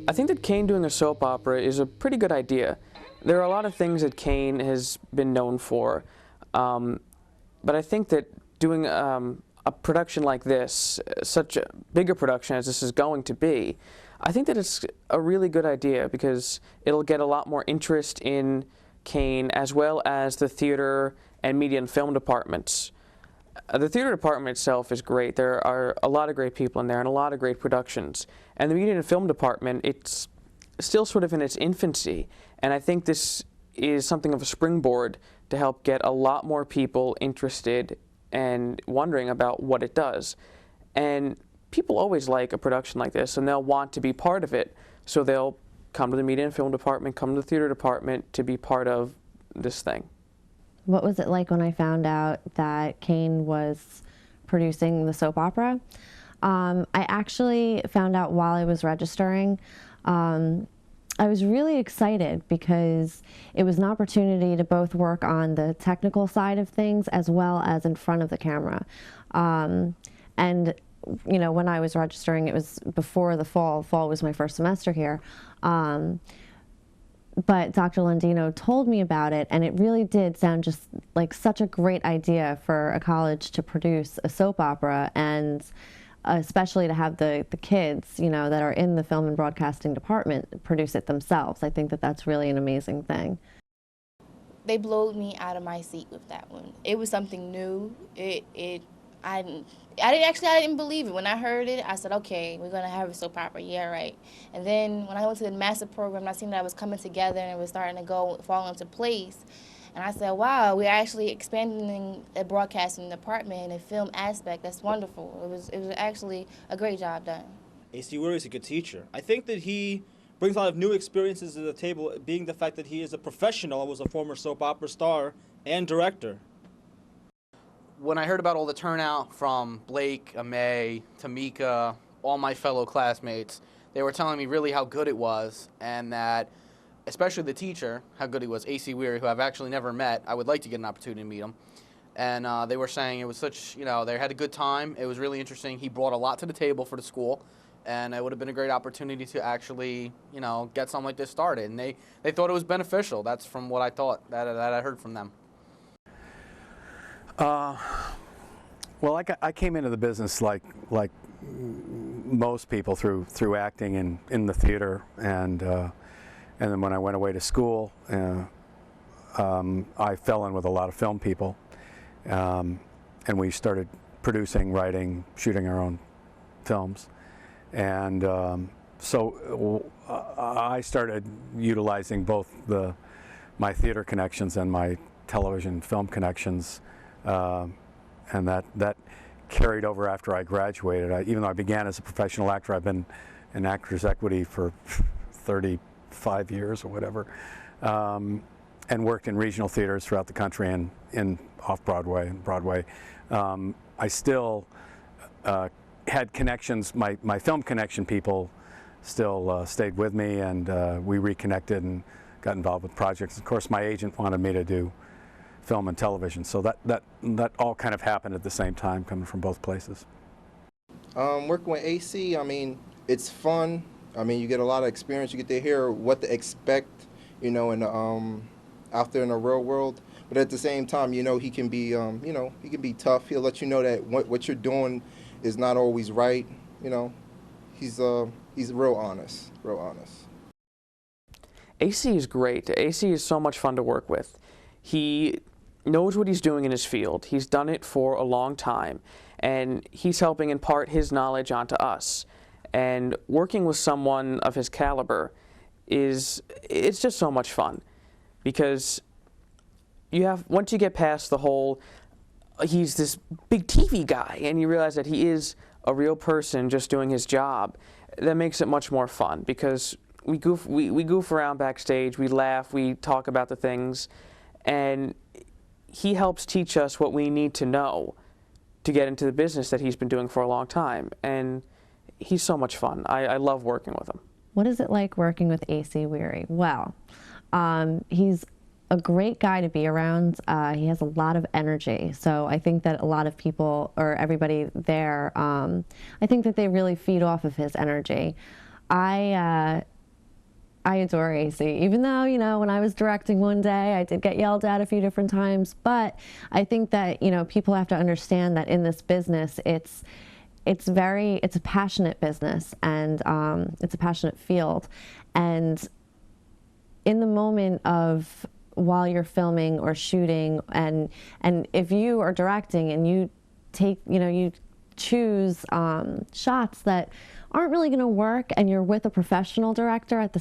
I think that Kean doing a soap opera is a pretty good idea. There are a lot of things that Kean has been known for, but I think that doing a production like this, such a bigger production as this is going to be, I think that it's a really good idea because it'll get a lot more interest in Kean as well as the theater and media and film departments. The theater department itself is great. There are a lot of great people in there and a lot of great productions. And the media and film department, it's still sort of in its infancy. And I think this is something of a springboard to help get a lot more people interested and wondering about what it does. And people always like a production like this, and they'll want to be part of it. So they'll come to the media and film department, come to the theater department to be part of this thing. What was it like when I found out that Kean was producing the soap opera? I actually found out while I was registering. I was really excited because it was an opportunity to both work on the technical side of things as well as in front of the camera. And you know, when I was registering, it was before the fall. Fall was my first semester here. But Dr. Landino told me about it, and it really did sound just like such a great idea for a college to produce a soap opera, and especially to have the kids, you know, that are in the film and broadcasting department produce it themselves. I think that that's really an amazing thing. They blowed me out of my seat with that one. It was something new. I didn't believe it. When I heard it, I said, okay, we're going to have a soap opera. Yeah, right. And then when I went to the master program, I seen that it was coming together and it was starting to fall into place. And I said, wow, we're actually expanding a broadcasting department and a film aspect. That's wonderful. It was actually a great job done. AC Weary is a good teacher. I think that he brings a lot of new experiences to the table, being the fact that he is a professional and was a former soap opera star and director. When I heard about all the turnout from Blake, Amay, Tamika, all my fellow classmates, they were telling me really how good it was, and that, especially the teacher, how good he was, AC Weary, who I've actually never met. I would like to get an opportunity to meet him. And they were saying it was such, they had a good time. It was really interesting. He brought a lot to the table for the school, and it would have been a great opportunity to actually, get something like this started. And they thought it was beneficial. That's from what I thought, that I heard from them. Well, I came into the business like most people through acting and in the theater, and then when I went away to school, I fell in with a lot of film people, and we started producing, writing, shooting our own films, and so I started utilizing both my theater connections and my television film connections, and that carried over after I graduated. Even though I began as a professional actor, I've been in Actors Equity for 35 years or whatever, and worked in regional theaters throughout the country and in off-Broadway and Broadway. I still had connections. My film connection people still stayed with me, and we reconnected and got involved with projects. Of course, my agent wanted me to do film and television, so that all kind of happened at the same time, coming from both places. Working with AC, I mean, it's fun. I mean, you get a lot of experience. You get to hear what to expect, in out there in the real world. But at the same time, he can be, he can be tough. He'll let you know that what you're doing is not always right. He's real honest, real honest. AC is great. AC is so much fun to work with. He knows what he's doing in his field. He's done it for a long time, and he's helping impart his knowledge onto us. And working with someone of his caliber it's just so much fun, because once you get past the whole, he's this big TV guy, and you realize that he is a real person just doing his job, that makes it much more fun, because we goof around backstage, we laugh, we talk about the things, and he helps teach us what we need to know to get into the business that he's been doing for a long time. And he's so much fun. I love working with him. What is it like working with AC Weary? Well, he's a great guy to be around. He has a lot of energy. So I think that a lot of people, or everybody there, I think that they really feed off of his energy. I adore AC, even though, when I was directing one day, I did get yelled at a few different times. But I think that, people have to understand that in this business, it's a passionate business, and it's a passionate field. And in the moment of, while you're filming or shooting, and if you are directing and you take, you choose shots that aren't really going to work, and you're with a professional director at the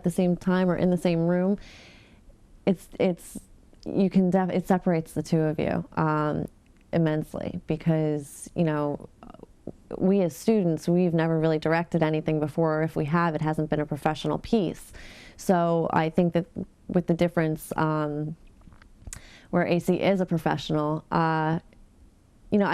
same time or in the same room, it separates the two of you immensely, because we as students, we've never really directed anything before, or if we have, it hasn't been a professional piece. So I think that with the difference where AC is a professional, I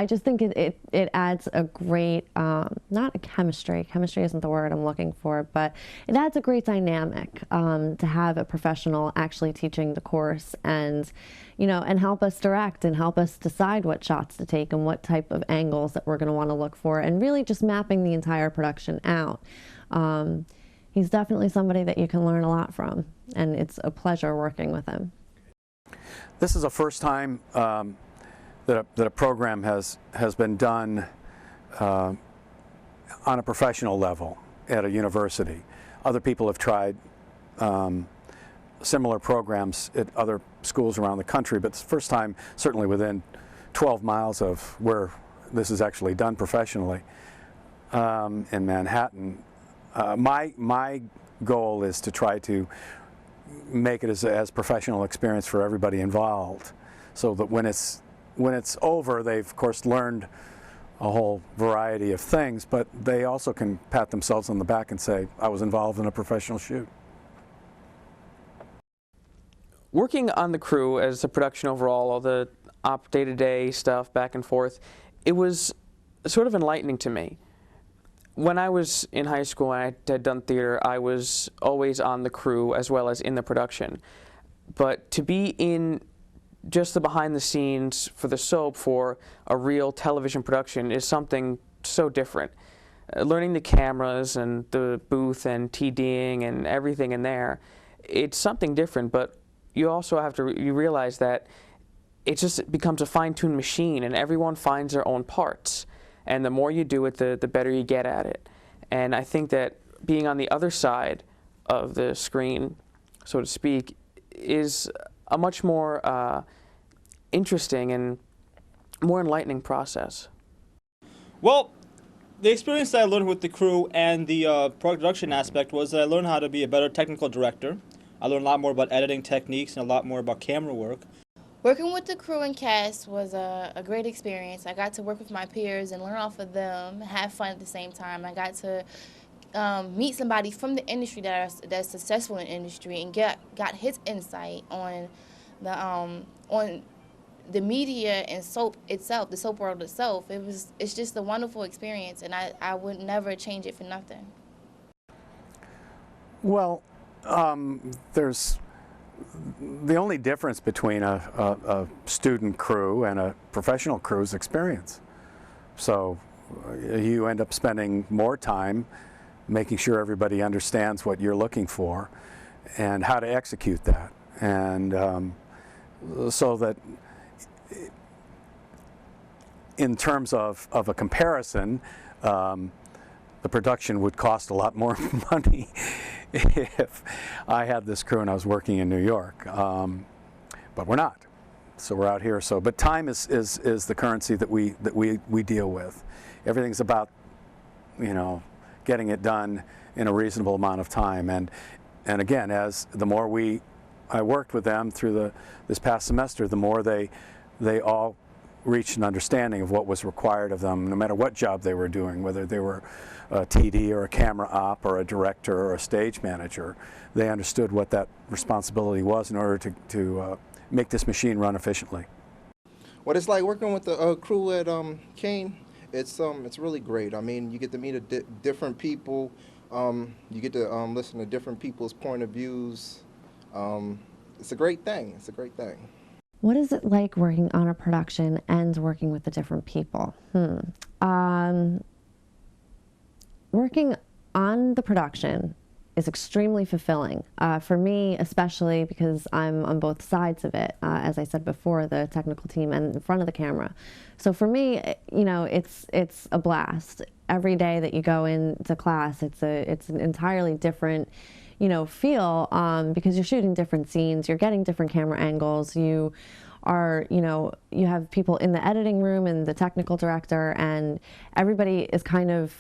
just think it adds a great, not a chemistry isn't the word I'm looking for, but it adds a great dynamic to have a professional actually teaching the course, and help us direct and help us decide what shots to take and what type of angles that we're going to want to look for, and really just mapping the entire production out. He's definitely somebody that you can learn a lot from, and it's a pleasure working with him. This is the first time that a program has been done on a professional level at a university. Other people have tried similar programs at other schools around the country, but it's the first time, certainly within 12 miles of where this is actually done professionally in Manhattan. My goal is to try to make it as professional experience for everybody involved, so that when it's over, they've of course learned a whole variety of things, but they also can pat themselves on the back and say, I was involved in a professional shoot. Working on the crew as a production overall, all the day-to-day stuff back and forth, it was sort of enlightening to me. When I was in high school and I had done theater, I was always on the crew as well as in the production. But to be in just the behind the scenes for the soap for a real television production is something so different. Learning the cameras and the booth and TDing and everything in there, it's something different, but you also have to you realize that it just becomes a fine-tuned machine and everyone finds their own parts. And the more you do it, the better you get at it. And I think that being on the other side of the screen, so to speak, is a much more interesting and more enlightening process. Well, the experience that I learned with the crew and the production aspect was that I learned how to be a better technical director. I learned a lot more about editing techniques and a lot more about camera work. Working with the crew and cast was a great experience. I got to work with my peers and learn off of them, have fun at the same time. I got to meet somebody from the industry that's successful in the industry and got his insight on the media and soap itself, the soap world itself. It's just a wonderful experience, and I would never change it for nothing. Well, there's the only difference between a student crew and a professional crew's experience. So you end up spending more time making sure everybody understands what you're looking for and how to execute that. And so that in terms of a comparison, the production would cost a lot more money if I had this crew and I was working in New York, but we're not. So we're out here. So, but time is the currency that we deal with. Everything's about, you know, getting it done in a reasonable amount of time. And again, as the more I worked with them through this past semester, the more they all reached an understanding of what was required of them, no matter what job they were doing, whether they were a TD or a camera op or a director or a stage manager. They understood what that responsibility was in order to make this machine run efficiently. What it's like working with the crew at Kean, it's really great. I mean, you get to meet different people. You get to listen to different people's point of views. It's a great thing. It's a great thing. What is it like working on a production and working with the different people? Working on the production is extremely fulfilling. For me, especially because I'm on both sides of it, as I said before, the technical team and in front of the camera. So for me, you know, it's a blast. Every day that you go into class, it's an entirely different, you know, feel, because you're shooting different scenes, you're getting different camera angles, you are, you know, you have people in the editing room and the technical director, and everybody is kind of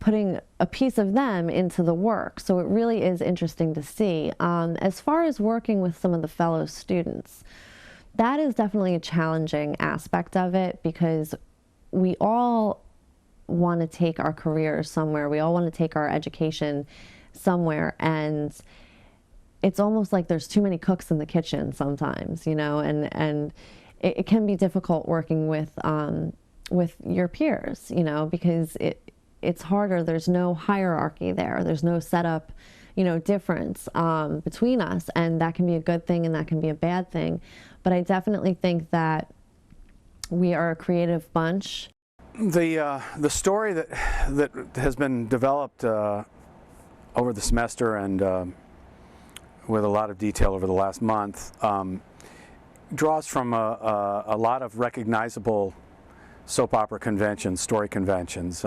putting a piece of them into the work. So it really is interesting to see. As far as working with some of the fellow students, that is definitely a challenging aspect of it, because we all want to take our careers somewhere. We all want to take our education somewhere, and it's almost like there's too many cooks in the kitchen sometimes, you know, and it can be difficult working with your peers, you know, because it's harder. There's no hierarchy there. There's no setup, you know, difference between us, and that can be a good thing and that can be a bad thing. But I definitely think that we are a creative bunch. The story that has been developed over the semester and with a lot of detail over the last month draws from a lot of recognizable soap opera conventions, story conventions.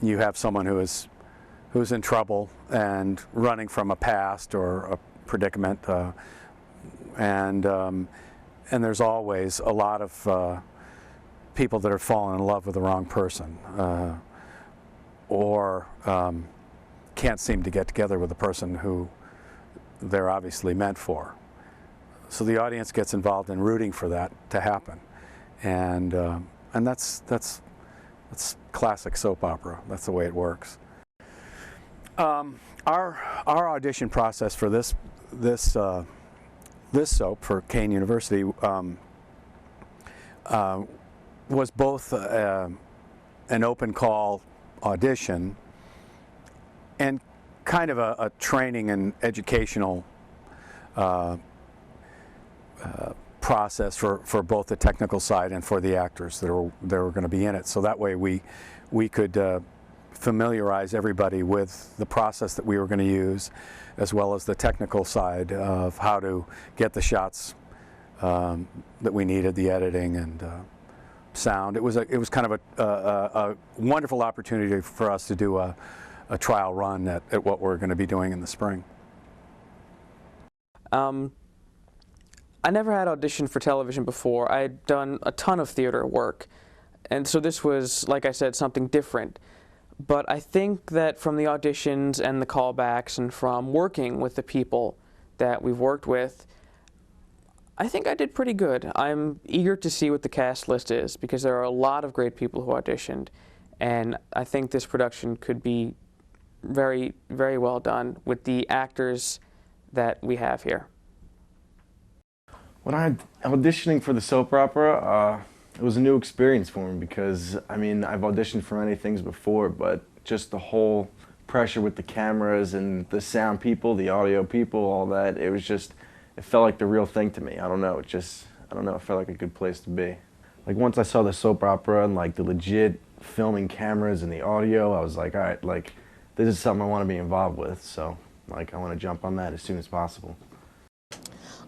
You have someone who's in trouble and running from a past or a predicament, and there's always a lot of people that are falling in love with the wrong person, or can't seem to get together with the person who they're obviously meant for. So the audience gets involved in rooting for that to happen, and that's classic soap opera. That's the way it works. Our audition process for this soap for Kean University was both an open call audition and kind of a training and educational process for both the technical side and for the actors that were going to be in it. So that way we could familiarize everybody with the process that we were going to use, as well as the technical side of how to get the shots that we needed, the editing and sound. It was kind of a wonderful opportunity for us to do a trial run at what we're going to be doing in the spring. I never had auditioned for television before. I had done a ton of theater work, and so this was, like I said, something different. But I think that from the auditions and the callbacks and from working with the people that we've worked with, I think I did pretty good. I'm eager to see what the cast list is, because there are a lot of great people who auditioned, and I think this production could be very, very well done with the actors that we have here. When I auditioning for the soap opera, it was a new experience for me because, I mean, I've auditioned for many things before, but just the whole pressure with the cameras and the sound people, the audio people, all that, it was just, it felt like the real thing to me. I don't know, it felt like a good place to be. Like once I saw the soap opera and like the legit filming cameras and the audio, I was like, all right, like this is something I want to be involved with, so like I want to jump on that as soon as possible.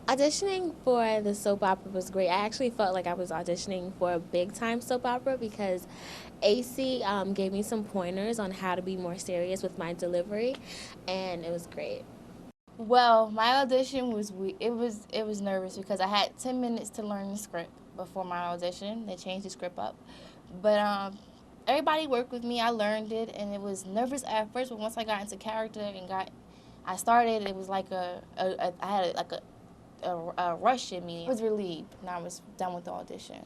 Auditioning for the soap opera was great. I actually felt like I was auditioning for a big-time soap opera because AC gave me some pointers on how to be more serious with my delivery, and it was great. Well, my audition was nervous because I had 10 minutes to learn the script before my audition. They changed the script up, but everybody worked with me. I learned it, and it was nervous at first, but once I got into character and I started, it was like I had like a rush in me. I was relieved, and I was done with the audition.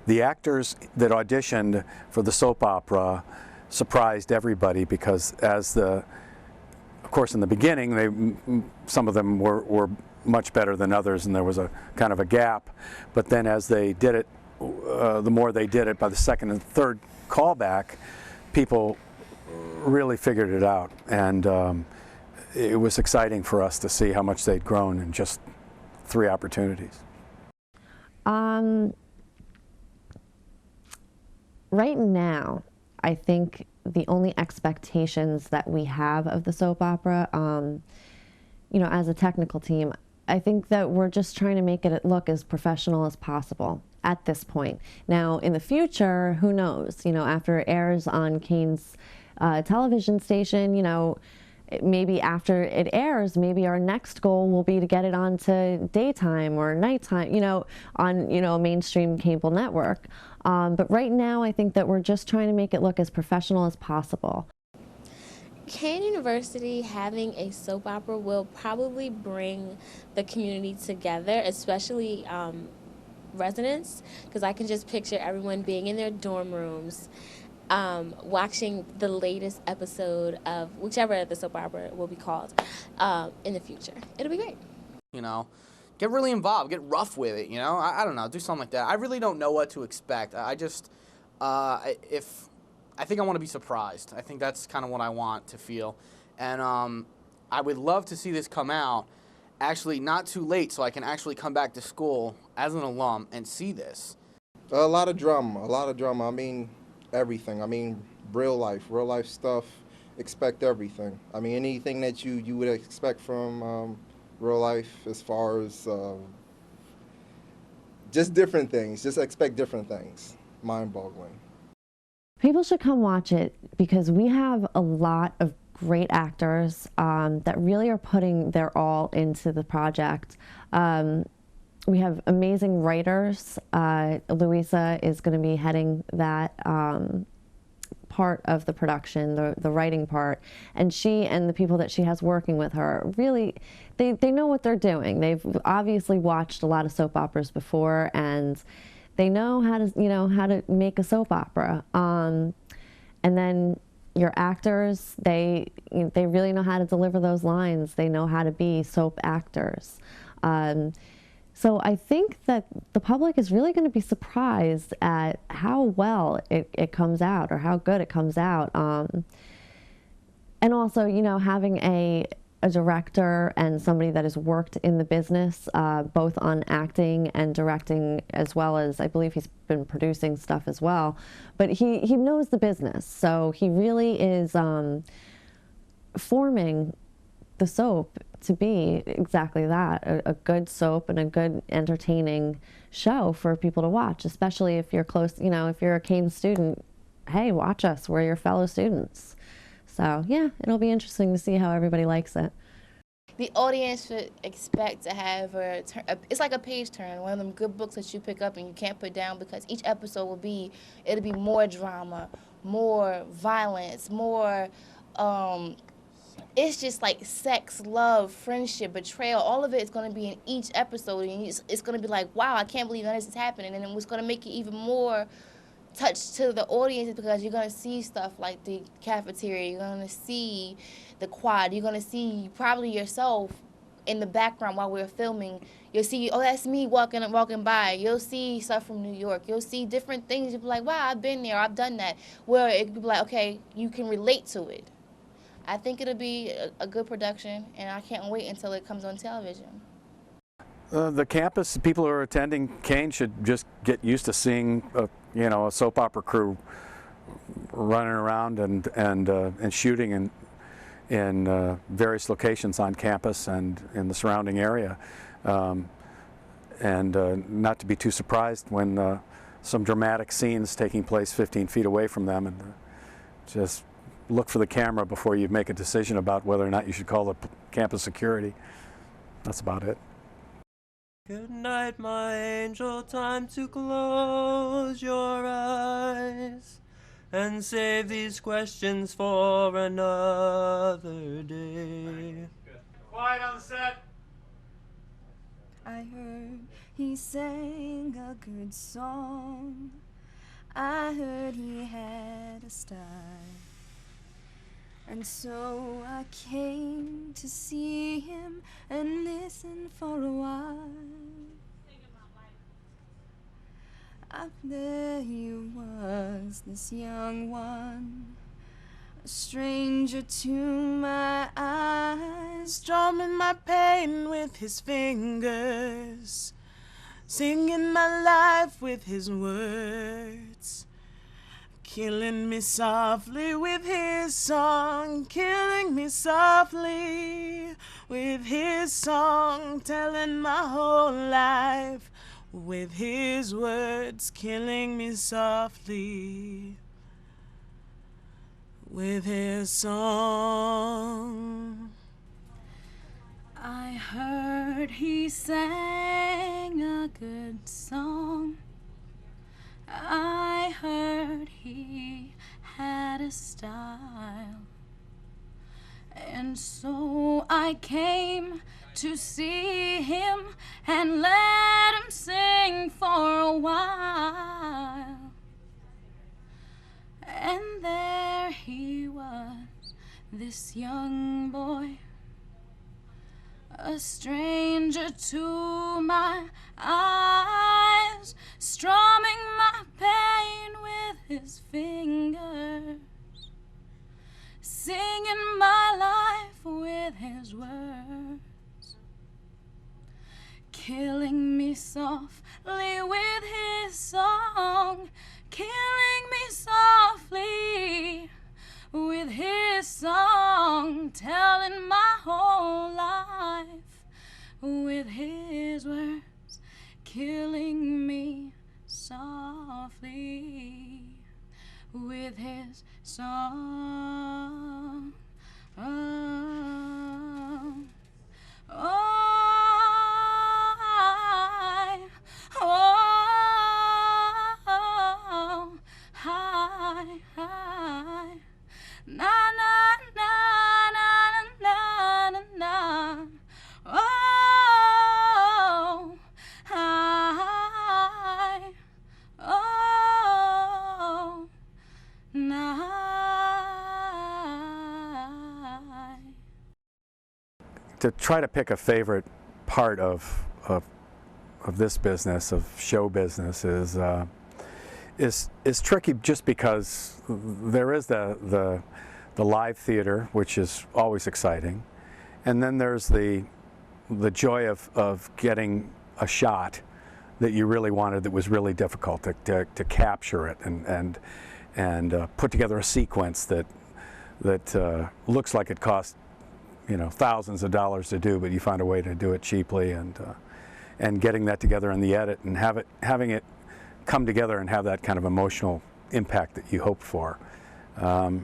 The actors that auditioned for the soap opera surprised everybody because of course in the beginning, some of them were much better than others, and there was a kind of a gap. But then as they did it, the more they did it, by the second and third callback, people really figured it out. And it was exciting for us to see how much they'd grown in just 3 opportunities. Right now, I think the only expectations that we have of the soap opera, you know, as a technical team, I think that we're just trying to make it look as professional as possible at this point. Now, in the future, who knows? You know, after it airs on Kean's television station, you know, maybe after it airs, maybe our next goal will be to get it onto daytime or nighttime, you know, on, you know, a mainstream cable network. But right now, I think that we're just trying to make it look as professional as possible. Kean University having a soap opera will probably bring the community together, especially residents, because I can just picture everyone being in their dorm rooms, watching the latest episode of whichever the soap opera will be called in the future. It'll be great. You know, get really involved, get rough with it, you know? I don't know, do something like that. I really don't know what to expect. I just, I think I want to be surprised. I think that's kind of what I want to feel. And I would love to see this come out actually not too late so I can actually come back to school as an alum and see this. A lot of drama, I mean, everything. I mean, real life stuff, expect everything. I mean, anything that you would expect from real life as far as just different things, just expect different things, mind-boggling. People should come watch it because we have a lot of great actors that really are putting their all into the project. We have amazing writers. Louisa is going to be heading that part of the production, the writing part, and she and the people that she has working with her really, they know what they're doing. They've obviously watched a lot of soap operas before, and they know how to, you know, how to make a soap opera. And then your actors, they really know how to deliver those lines. They know how to be soap actors. So I think that the public is really going to be surprised at how well it comes out, or how good it comes out. And also, you know, having a director and somebody that has worked in the business, both on acting and directing, as well as, I believe he's been producing stuff as well. But he knows the business, so he really is forming the soap to be exactly that, a good soap and a good entertaining show for people to watch, especially if you're close, you know, if you're a Kean student, hey, watch us, we're your fellow students. So yeah, it'll be interesting to see how everybody likes it. The audience should expect to have it's like a page turn, one of them good books that you pick up and you can't put down, because each episode it'll be more drama, more violence, more, it's just like sex, love, friendship, betrayal. All of it is going to be in each episode, and it's going to be like, wow, I can't believe none of this is happening. And then what's going to make it even more touch to the audience is because you're going to see stuff like the cafeteria, you're going to see the quad, you're going to see probably yourself in the background while we're filming. You'll see, oh, that's me walking by. You'll see stuff from New York. You'll see different things. You'll be like, wow, I've been there, I've done that. Where it could be like, okay, you can relate to it. I think it'll be a good production, and I can't wait until it comes on television. The campus, people who are attending Kean should just get used to seeing, you know, a soap opera crew running around and shooting in various locations on campus and in the surrounding area, and not to be too surprised when some dramatic scenes taking place 15 feet away from them, and just look for the camera before you make a decision about whether or not you should call the campus security. That's about it. Good night, my angel, time to close your eyes and save these questions for another day. Quiet on the set. I heard he sang a good song. I heard he had a style. And so I came to see him and listen for a while. Up there he was, this young one, a stranger to my eyes, drumming my pain with his fingers, singing my life with his words. Killing me softly with his song, killing me softly with his song, telling my whole life with his words, killing me softly with his song. I heard he sang a good song. I heard he had a style, and so I came to see him and let him sing for a while. And there he was, this young boy, a stranger to my eyes, strumming my pain with his fingers, singing my life with his words, killing me softly with his song, killing me softly with his song, telling my whole life with his words, killing me softly with his song. Oh, hi. to try to pick a favorite part of this business, of show business, is tricky, just because there is the live theater, which is always exciting, and then there's the joy of getting a shot that you really wanted, that was really difficult to capture it and put together a sequence that looks like it cost, you know, thousands of dollars to do, but you find a way to do it cheaply, and getting that together in the edit and having it come together and have that kind of emotional impact that you hoped for. I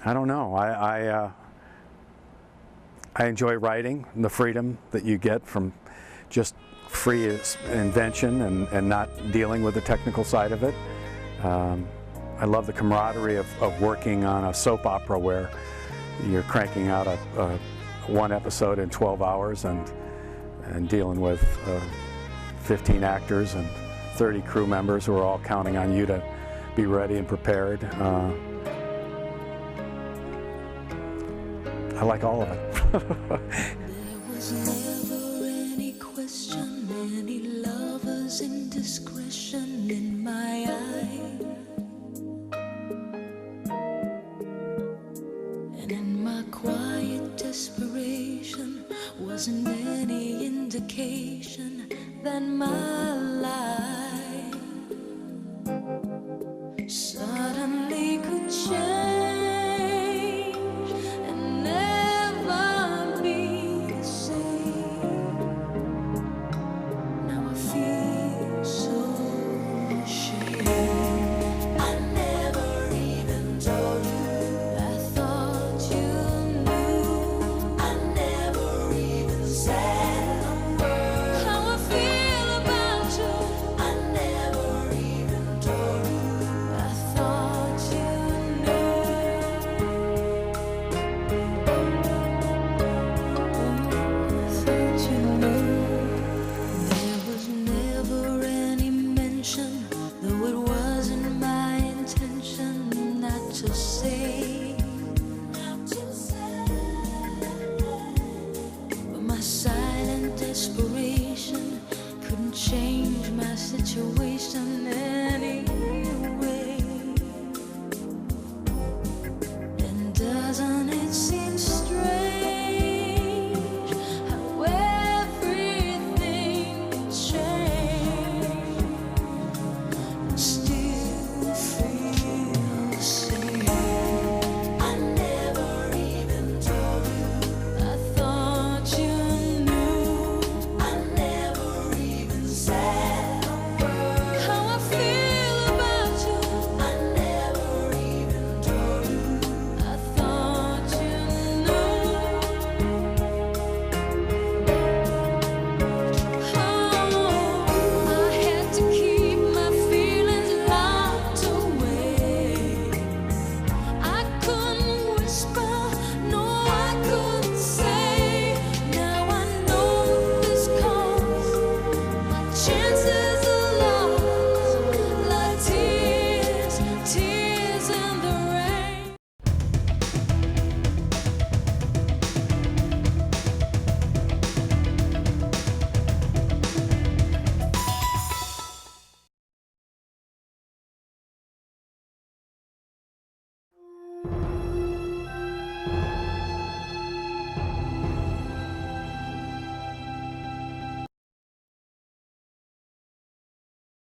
don't know. I enjoy writing, and the freedom that you get from just free invention and not dealing with the technical side of it. I love the camaraderie of working on a soap opera where you're cranking out one episode in 12 hours and dealing with 15 actors and 30 crew members who are all counting on you to be ready and prepared. I like all of it. There was never any question, any lover's indiscretion in my eye. And in my quiet desperation wasn't any indication that my life suddenly could change. Desperation couldn't change my situation.